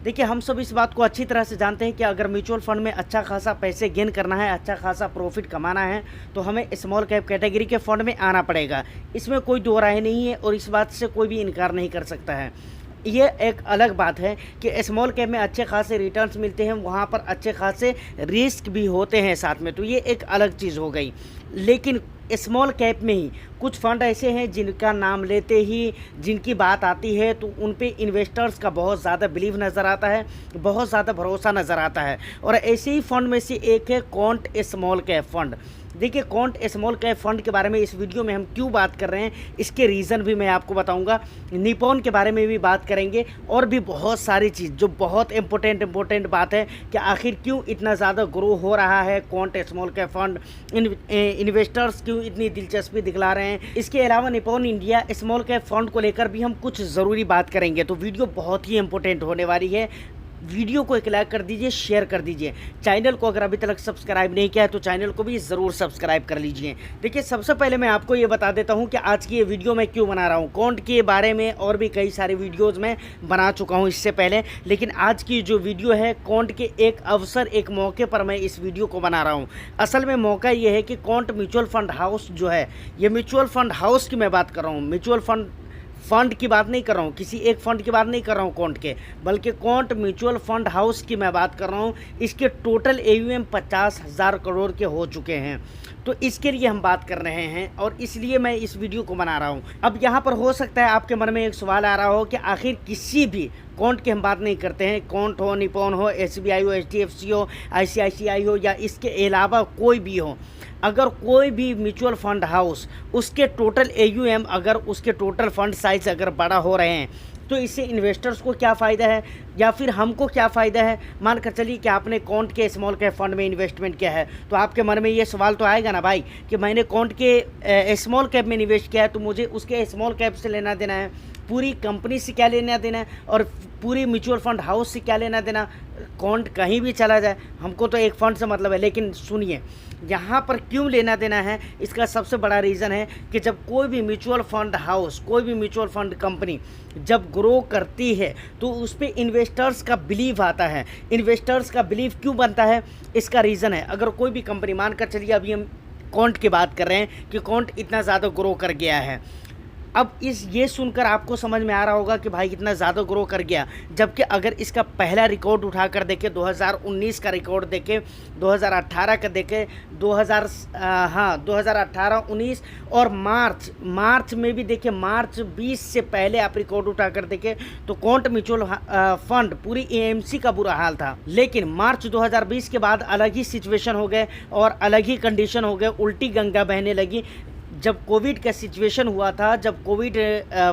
देखिए, हम सब इस बात को अच्छी तरह से जानते हैं कि अगर म्यूचुअल फंड में अच्छा खासा पैसे गेन करना है, अच्छा खासा प्रॉफिट कमाना है, तो हमें स्मॉल कैप कैटेगरी के फंड में आना पड़ेगा। इसमें कोई दो राय नहीं है और इस बात से कोई भी इनकार नहीं कर सकता है। ये एक अलग बात है कि स्मॉल कैप में अच्छे खासे रिटर्न्स मिलते हैं, वहाँ पर अच्छे खासे रिस्क भी होते हैं साथ में, तो ये एक अलग चीज़ हो गई। लेकिन स्मॉल कैप में ही कुछ फंड ऐसे हैं जिनका नाम लेते ही जिनकी बात आती है तो उन पे इन्वेस्टर्स का बहुत ज़्यादा बिलीव नज़र आता है, बहुत ज़्यादा भरोसा नज़र आता है। और ऐसे ही फंड में से एक है क्वांट स्मॉल कैप फंड। देखिए, क्वांट स्मॉल कैप फंड के बारे में इस वीडियो में हम क्यों बात कर रहे हैं, इसके रीज़न भी मैं आपको बताऊंगा। निपॉन के बारे में भी बात करेंगे और भी बहुत सारी चीज़ जो बहुत इम्पोर्टेंट बात है कि आखिर क्यों इतना ज़्यादा ग्रो हो रहा है quant small cap fund, investors क्यों इतनी दिलचस्पी दिखला रहे हैं। इसके अलावा Nippon India small cap fund को लेकर भी हम कुछ ज़रूरी बात करेंगे, तो वीडियो बहुत ही इंपॉर्टेंट होने वाली है। वीडियो को एक लाइक कर दीजिए, शेयर कर दीजिए। चैनल को अगर अभी तक सब्सक्राइब नहीं किया है तो चैनल को भी ज़रूर सब्सक्राइब कर लीजिए। देखिए, सबसे पहले मैं आपको ये बता देता हूँ कि आज की ये वीडियो मैं क्यों बना रहा हूँ। क्वांट के बारे में और भी कई सारे वीडियोज़ मैं बना चुका हूँ इससे पहले, लेकिन आज की जो वीडियो है क्वांट के एक अवसर, एक मौके पर मैं इस वीडियो को बना रहा हूँ। असल में मौका ये है कि क्वांट म्यूचुअल फंड हाउस जो है, ये म्यूचुअल फंड हाउस की मैं बात कर रहा हूँ, म्यूचुअल फंड की बात नहीं कर रहा हूँ, किसी एक फंड की बात नहीं कर रहा हूँ क्वांट के, बल्कि क्वांट म्यूचुअल फंड हाउस की मैं बात कर रहा हूँ। इसके टोटल AUM 50,000 करोड़ के हो चुके हैं, तो इसके लिए हम बात कर रहे हैं और इसलिए मैं इस वीडियो को बना रहा हूँ। अब यहाँ पर हो सकता है आपके मन में एक सवाल आ रहा हो कि आखिर किसी भी क्वांट की हम बात नहीं करते हैं, क्वांट हो, निपॉन हो, SBI हो, HDFC हो, ICICI हो या इसके अलावा कोई भी हो, अगर कोई भी म्यूचुअल फंड हाउस उसके टोटल AUM, अगर उसके टोटल फंड साइज अगर बड़ा हो रहे हैं, तो इससे इन्वेस्टर्स को क्या फ़ायदा है या फिर हमको क्या फ़ायदा है। मान कर चलिए कि आपने क्वांट के स्मॉल कैप फंड में इन्वेस्टमेंट किया है, तो आपके मन में ये सवाल तो आएगा ना भाई कि मैंने क्वांट के स्मॉल कैप में इन्वेस्ट किया है, तो मुझे उसके स्मॉल कैप से लेना देना है, पूरी कंपनी से क्या लेना देना है और पूरी म्यूचुअल फंड हाउस से क्या लेना देना। क्वांट कहीं भी चला जाए, हमको तो एक फ़ंड से मतलब है। लेकिन सुनिए, यहाँ पर क्यों लेना देना है, इसका सबसे बड़ा रीज़न है कि जब कोई भी म्यूचुअल फंड हाउस, कोई भी म्यूचुअल फंड कंपनी जब ग्रो करती है तो उस पर इन्वेस्टर्स का बिलीव आता है। इन्वेस्टर्स का बिलीव क्यों बनता है, इसका रीज़न है, अगर कोई भी कंपनी, मान कर चलिए अभी हम क्वांट की बात कर रहे हैं कि क्वांट इतना ज़्यादा ग्रो कर गया है। अब ये सुनकर आपको समझ में आ रहा होगा कि भाई कितना ज़्यादा ग्रो कर गया, जबकि अगर इसका पहला रिकॉर्ड उठा कर देखें, 2019 का रिकॉर्ड देखें, 2018 का देखें, 2018, 19 और मार्च में भी देखें, मार्च 20 से पहले आप रिकॉर्ड उठा कर देखें तो क्वांट म्यूचुअल फंड पूरी AMC का बुरा हाल था। लेकिन मार्च 2020 के बाद अलग ही सिचुएशन हो गए और अलग ही कंडीशन हो गए, उल्टी गंगा बहने लगी। जब कोविड का सिचुएशन हुआ था, जब कोविड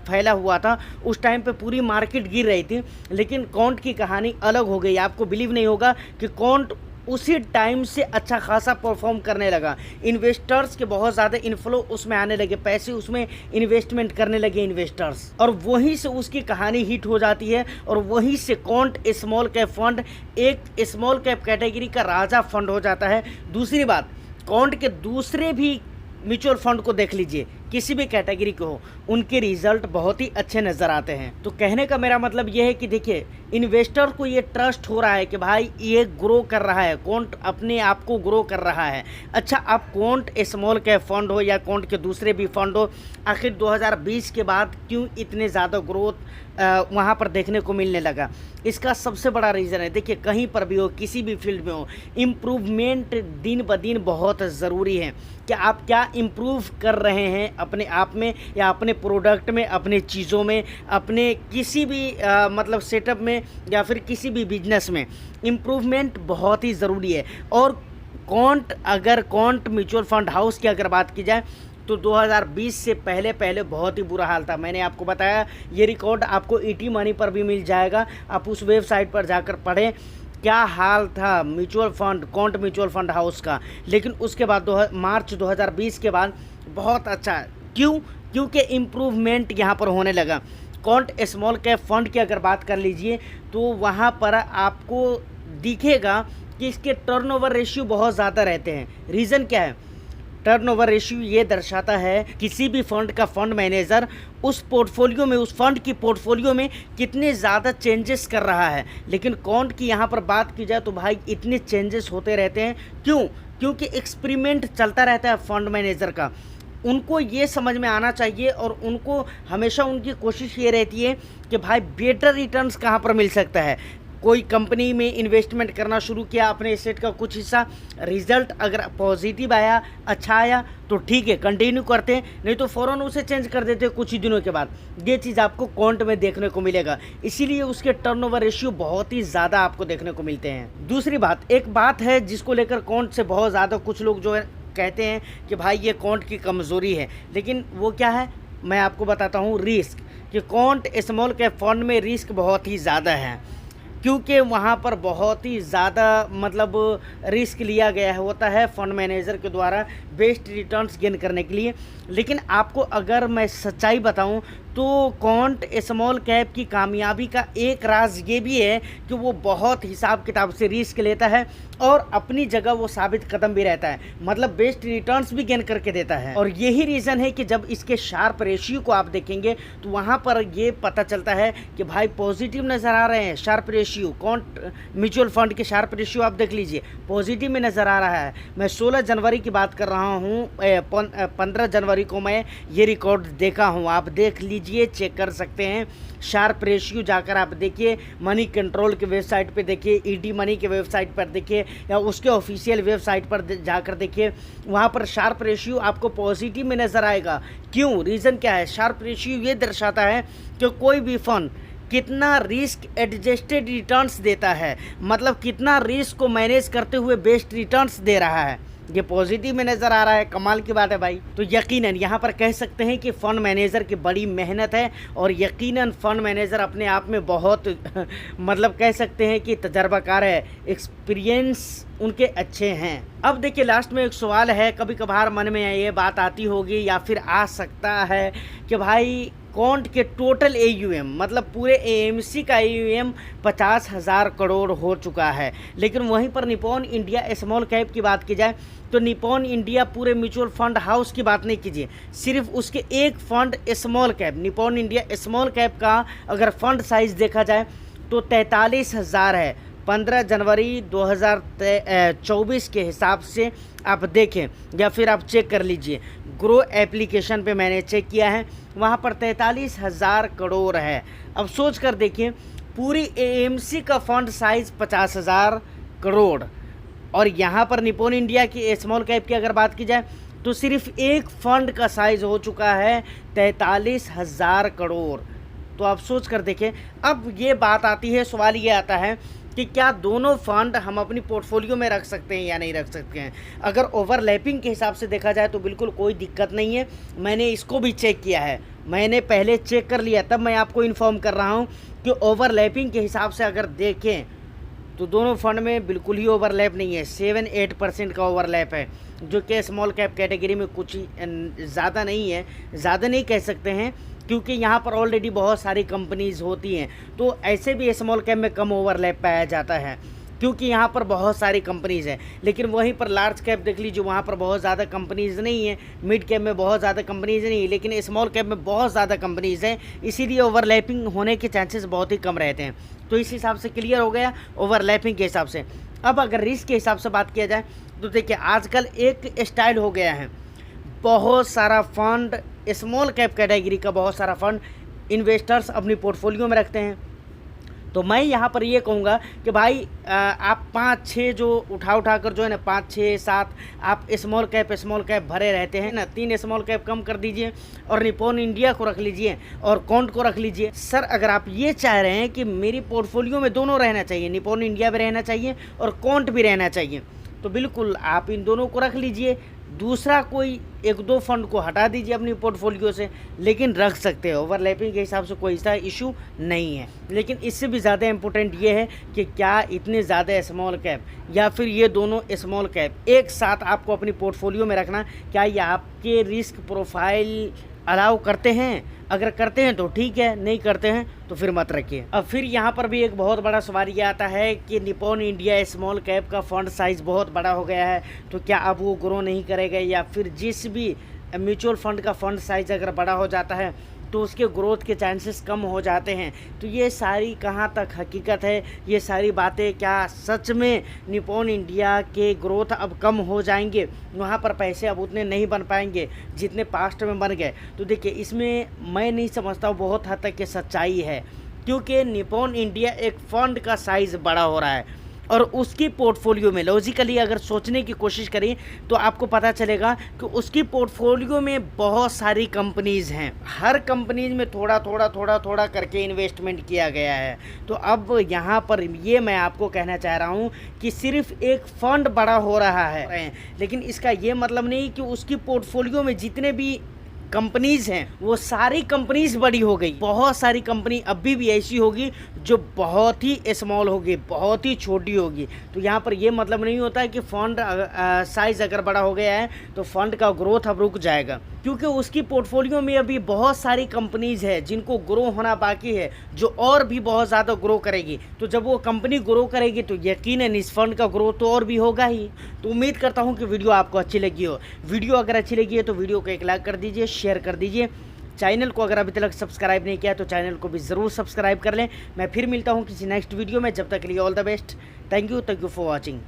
फैला हुआ था, उस टाइम पे पूरी मार्केट गिर रही थी, लेकिन क्वांट की कहानी अलग हो गई। आपको बिलीव नहीं होगा कि क्वांट उसी टाइम से अच्छा खासा परफॉर्म करने लगा। इन्वेस्टर्स के बहुत ज़्यादा इन्फ्लो उसमें आने लगे, पैसे उसमें इन्वेस्टमेंट करने लगे इन्वेस्टर्स, और वहीं से उसकी कहानी हिट हो जाती है और वहीं से क्वांट स्मॉल कैप फंड एक स्मॉल कैप कैटेगरी का राजा फंड हो जाता है। दूसरी बात, क्वांट के दूसरे भी म्यूचुअल फंड को देख लीजिए, किसी भी कैटेगरी के हो, उनके रिजल्ट बहुत ही अच्छे नज़र आते हैं। तो कहने का मेरा मतलब ये है कि देखिए, इन्वेस्टर को ये ट्रस्ट हो रहा है कि भाई ये ग्रो कर रहा है, क्वांट अपने आप को ग्रो कर रहा है। अच्छा, अब क्वांट स्मॉल कैप फंड हो या क्वांट के दूसरे भी फंड हो, आखिर 2020 के बाद क्यों इतने ज़्यादा ग्रोथ वहाँ पर देखने को मिलने लगा, इसका सबसे बड़ा रीज़न है, देखिए कहीं पर भी हो, किसी भी फील्ड में हो, इम्प्रूवमेंट दिन ब दिन बहुत ज़रूरी है कि आप क्या इम्प्रूव कर रहे हैं अपने आप में या अपने प्रोडक्ट में, अपने चीज़ों में, अपने किसी भी मतलब सेटअप में या फिर किसी भी बिजनेस में इम्प्रूवमेंट बहुत ही ज़रूरी है। और क्वांट म्यूचुअल फंड हाउस की अगर बात की जाए तो 2020 से पहले बहुत ही बुरा हाल था। मैंने आपको बताया, ये रिकॉर्ड आपको ET मनी पर भी मिल जाएगा, आप उस वेबसाइट पर जाकर पढ़ें क्या हाल था mutual fund, quant mutual fund house का। लेकिन उसके बाद मार्च 2020 के बाद बहुत अच्छा, क्योंकि इम्प्रूवमेंट यहाँ पर होने लगा। क्वांट स्मॉल कैप फंड की अगर बात कर लीजिए तो वहाँ पर आपको दिखेगा कि इसके टर्नओवर रेशियो बहुत ज़्यादा रहते हैं। रीज़न क्या है, टर्नओवर रेशियो ये दर्शाता है किसी भी फंड का फंड मैनेजर उस पोर्टफोलियो में, उस फंड की पोर्टफोलियो में कितने ज़्यादा चेंजेस कर रहा है। लेकिन कॉन्ट की यहाँ पर बात की जाए तो भाई इतने चेंजेस होते रहते हैं। क्यों? क्योंकि एक्सपेरिमेंट चलता रहता है फंड मैनेजर का। उनको ये समझ में आना चाहिए और उनको हमेशा उनकी कोशिश ये रहती है कि भाई बेटर रिटर्न्स कहाँ पर मिल सकता है। कोई कंपनी में इन्वेस्टमेंट करना शुरू किया, अपने एसेट का कुछ हिस्सा, रिजल्ट अगर पॉजिटिव आया, अच्छा आया तो ठीक है कंटिन्यू करते हैं, नहीं तो फ़ौरन उसे चेंज कर देते हैं कुछ ही दिनों के बाद। ये चीज़ आपको कॉन्ट में देखने को मिलेगा, इसीलिए उसके टर्नओवर रेशियो बहुत ही ज़्यादा आपको देखने को मिलते हैं। दूसरी बात, एक बात है जिसको लेकर कॉन्ट से बहुत ज़्यादा कुछ लोग जो है कहते हैं कि भाई ये कॉन्ट की कमज़ोरी है, लेकिन वो क्या है मैं आपको बताता हूँ। रिस्क, कि कॉन्ट स्मॉल कैप फंड में रिस्क बहुत ही ज़्यादा है, क्योंकि वहाँ पर बहुत ही ज़्यादा मतलब रिस्क लिया गया होता है फंड मैनेजर के द्वारा बेस्ट रिटर्न्स गेन करने के लिए। लेकिन आपको अगर मैं सच्चाई बताऊं तो कॉन्ट स्मॉल कैप की कामयाबी का एक राज ये भी है कि वो बहुत हिसाब किताब से रिस्क लेता है और अपनी जगह वो साबित कदम भी रहता है, मतलब बेस्ट रिटर्न्स भी गेन करके देता है। और यही रीज़न है कि जब इसके शार्प रेशियो को आप देखेंगे तो वहाँ पर ये पता चलता है कि भाई पॉजिटिव नज़र आ रहे हैं Sharpe ratio. Can't mutual fund के शार्प रेशियो आप देख लीजिए, पॉजिटिव में नज़र आ रहा है। मैं 16 जनवरी की बात कर रहा हूँ, 15 जनवरी को मैं ये रिकॉर्ड देखा हूँ, आप देख लीजिए, चेक कर सकते हैं। शार्प रेशियो जाकर आप देखिए, मनी कंट्रोल के वेबसाइट पे देखिए, ईडी मनी के वेबसाइट पर देखिए या उसके ऑफिशियल वेबसाइट पर जाकर देखिए, वहाँ पर शार्प रेशियो आपको पॉजिटिव में नज़र आएगा। क्यों? रीज़न क्या है? शार्प रेशियो ये दर्शाता है कि कोई भी फंड कितना रिस्क एडजस्टेड रिटर्न्स देता है, मतलब कितना रिस्क को मैनेज करते हुए बेस्ट रिटर्न्स दे रहा है, ये पॉजिटिव में नज़र आ रहा है। कमाल की बात है भाई। तो यकीनन यहाँ पर कह सकते हैं कि फ़ंड मैनेजर की बड़ी मेहनत है और यकीनन फ़ंड मैनेजर अपने आप में बहुत मतलब कह सकते हैं कि तजर्बाकार है, एक्सपीरियंस उनके अच्छे हैं। अब देखिए लास्ट में एक सवाल है, कभी कभार मन में ये बात आती होगी या फिर आ सकता है कि भाई कॉन्ट के टोटल AUM मतलब पूरे AMC का AUM 50,000 करोड़ हो चुका है, लेकिन वहीं पर निपॉन इंडिया स्मॉल कैप की बात की जाए तो निपॉन इंडिया पूरे म्यूचुअल फंड हाउस की बात नहीं कीजिए, सिर्फ उसके एक fund small cap Nippon India small cap का अगर फंड साइज़ देखा जाए तो 43,000 है। 15 जनवरी 2024 के हिसाब से आप देखें या फिर आप चेक कर लीजिए, ग्रो एप्लीकेशन पे मैंने चेक किया है, वहाँ पर 43,000 करोड़ है। अब सोच कर देखिए, पूरी AMC का फंड साइज़ 50,000 करोड़ और यहाँ पर निपॉन इंडिया की स्मॉल कैप की अगर बात की जाए तो सिर्फ एक फंड का साइज़ हो चुका है 43,000 करोड़। तो आप सोच कर देखें। अब ये बात आती है, सवाल ये आता है कि क्या दोनों फंड हम अपनी पोर्टफोलियो में रख सकते हैं या नहीं रख सकते हैं। अगर ओवरलैपिंग के हिसाब से देखा जाए तो बिल्कुल कोई दिक्कत नहीं है, मैंने इसको भी चेक किया है, मैंने पहले चेक कर लिया तब मैं आपको इन्फॉर्म कर रहा हूँ कि ओवरलैपिंग के हिसाब से अगर देखें तो दोनों फंड में बिल्कुल ही ओवरलैप नहीं है, 7-8% का ओवरलैप है, जो कि स्मॉल कैप कैटेगरी में कुछ ज़्यादा नहीं है, ज़्यादा नहीं कह सकते हैं क्योंकि यहाँ पर ऑलरेडी बहुत सारी कंपनीज़ होती हैं, तो ऐसे भी स्मॉल कैप में कम ओवरलैप पाया जाता है क्योंकि यहाँ पर बहुत सारी कंपनीज़ हैं। लेकिन वहीं पर लार्ज कैप देख लीजिए, वहाँ पर बहुत ज़्यादा कंपनीज़ नहीं है, मिड कैप में बहुत ज़्यादा कंपनीज़ नहीं है, लेकिन स्मॉल कैप में बहुत ज़्यादा कंपनीज़ हैं, इसीलिए ओवरलैपिंग होने के चांसेस बहुत ही कम रहते हैं। तो इस हिसाब से क्लियर हो गया ओवरलैपिंग के हिसाब से। अब अगर रिस्क के हिसाब से बात किया जाए तो देखिए आजकल एक स्टाइल हो गया है, बहुत सारा फंड स्मॉल कैप कैटेगरी का बहुत सारा फंड इन्वेस्टर्स अपनी पोर्टफोलियो में रखते हैं। तो मैं यहाँ पर ये कहूँगा कि भाई आप 5-6 जो उठा कर जो है ना 5-6-7 आप स्मॉल कैप भरे रहते हैं ना, 3 स्मॉल कैप कम कर दीजिए और निपॉन इंडिया को रख लीजिए और कॉन्ट को रख लीजिए। सर अगर आप ये चाह रहे हैं कि मेरी पोर्टफोलियो में दोनों रहना चाहिए, निपॉन इंडिया भी रहना चाहिए और कॉन्ट भी रहना चाहिए, तो बिल्कुल आप इन दोनों को रख लीजिए, दूसरा कोई 1-2 फंड को हटा दीजिए अपनी पोर्टफोलियो से, लेकिन रख सकते हो। ओवरलैपिंग के हिसाब से कोई ऐसा इशू नहीं है। लेकिन इससे भी ज़्यादा इम्पोर्टेंट ये है कि क्या इतने ज़्यादा स्मॉल कैप या फिर ये दोनों स्मॉल कैप एक साथ आपको अपनी पोर्टफोलियो में रखना, क्या ये आपके रिस्क प्रोफाइल अलाउ करते हैं, अगर करते हैं तो ठीक है, नहीं करते हैं तो फिर मत रखिए। अब फिर यहाँ पर भी एक बहुत बड़ा सवाल ये आता है कि निप्पॉन इंडिया स्मॉल कैप का फंड साइज़ बहुत बड़ा हो गया है, तो क्या अब वो ग्रो नहीं करेगा, या फिर जिस भी म्यूचुअल फंड का फंड साइज़ अगर बड़ा हो जाता है तो उसके ग्रोथ के चांसेस कम हो जाते हैं। तो ये सारी कहाँ तक हकीकत है, ये सारी बातें क्या सच में निप्पॉन इंडिया के ग्रोथ अब कम हो जाएंगे, वहाँ पर पैसे अब उतने नहीं बन पाएंगे जितने पास्ट में बन गए? तो देखिए, इसमें मैं नहीं समझता हूँ बहुत हद तक ये सच्चाई है, क्योंकि निप्पॉन इंडिया एक फ़ंड का साइज़ बड़ा हो रहा है और उसकी पोर्टफोलियो में लॉजिकली अगर सोचने की कोशिश करें तो आपको पता चलेगा कि उसकी पोर्टफोलियो में बहुत सारी कंपनीज़ हैं, हर कंपनीज में थोड़ा थोड़ा करके इन्वेस्टमेंट किया गया है। तो अब यहाँ पर ये मैं आपको कहना चाह रहा हूँ कि सिर्फ एक फ़ंड बड़ा हो रहा है, लेकिन इसका ये मतलब नहीं कि उसकी पोर्टफोलियो में जितने भी कंपनीज हैं वो सारी कंपनीज बड़ी हो गई। बहुत सारी कंपनी अभी भी ऐसी होगी जो बहुत ही स्मॉल होगी, बहुत ही छोटी होगी। तो यहाँ पर ये मतलब नहीं होता है कि फंड साइज अगर बड़ा हो गया है तो फंड का ग्रोथ अब रुक जाएगा, क्योंकि उसकी पोर्टफोलियो में अभी बहुत सारी कंपनीज है जिनको ग्रो होना बाकी है, जो और भी बहुत ज़्यादा ग्रो करेगी। तो जब वो कंपनी ग्रो करेगी तो यकीनन इस फंड का ग्रोथ तो और भी होगा ही। तो उम्मीद करता हूँ कि वीडियो आपको अच्छी लगी हो। वीडियो अगर अच्छी लगी है तो वीडियो को एक लाइक कर दीजिए, शेयर कर दीजिए। चैनल को अगर अभी तक सब्सक्राइब नहीं किया तो चैनल को भी ज़रूर सब्सक्राइब कर लें। मैं फिर मिलता हूँ किसी नेक्स्ट वीडियो में, जब तक के लिए all the best. Thank you for watching.